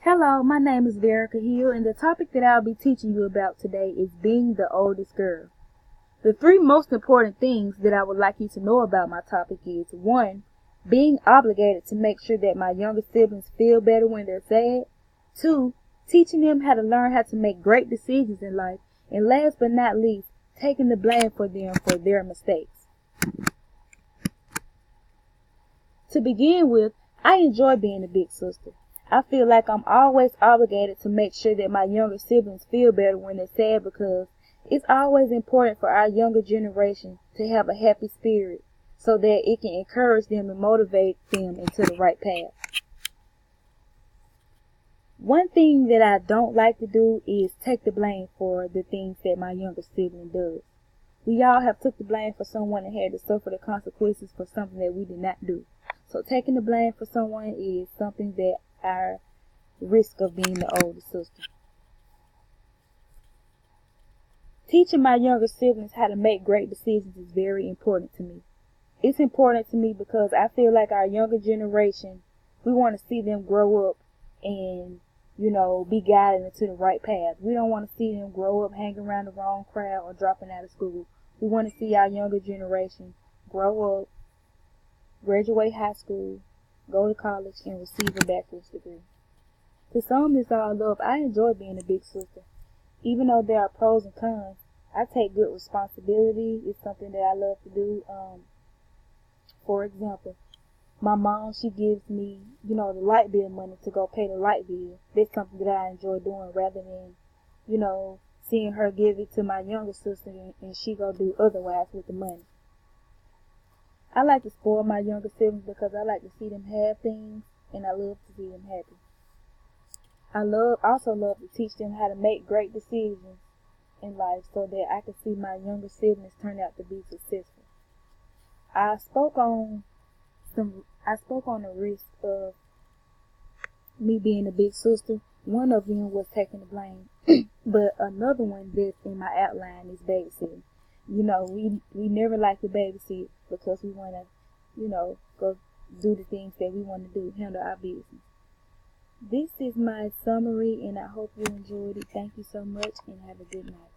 Hello, my name is Derika here, and the topic that I'll be teaching you about today is being the oldest girl. The three most important things that I would like you to know about my topic is 1. Being obligated to make sure that my younger siblings feel better when they're sad. 2. Teaching them how to learn how to make great decisions in life. And last but not least, taking the blame for them for their mistakes. To begin with, I enjoy being a big sister. I feel like I'm always obligated to make sure that my younger siblings feel better when they're sad because it's always important for our younger generation to have a happy spirit so that it can encourage them and motivate them into the right path. One thing that I don't like to do is take the blame for the things that my younger sibling does. We all have took the blame for someone and had to suffer the consequences for something that we did not do. So taking the blame for someone is something that I risk of being the older sister. Teaching my younger siblings how to make great decisions is very important to me. It's important to me because I feel like our younger generation, we want to see them grow up and, be guided into the right path. We don't want to see them grow up hanging around the wrong crowd or dropping out of school. We want to see our younger generation grow up, graduate high school, go to college, and receive a bachelor's degree. To sum this all up, I enjoy being a big sister. Even though there are pros and cons, I take good responsibility. It's something that I love to do. For example, my mom, she gives me, the light bill money to go pay the light bill. That's something that I enjoy doing rather than, seeing her give it to my younger sister and she go do otherwise with the money. I like to spoil my younger siblings because I like to see them have things and I love to see them happy. I also love to teach them how to make great decisions in life so that I can see my younger siblings turn out to be successful. I spoke on the risk of me being a big sister. One of them was taking the blame, but another one that's in my outline is babysitting. We never like to babysit because we want to, go do the things that we want to do, handle our business. This is my summary, and I hope you enjoyed it. Thank you so much, and have a good night.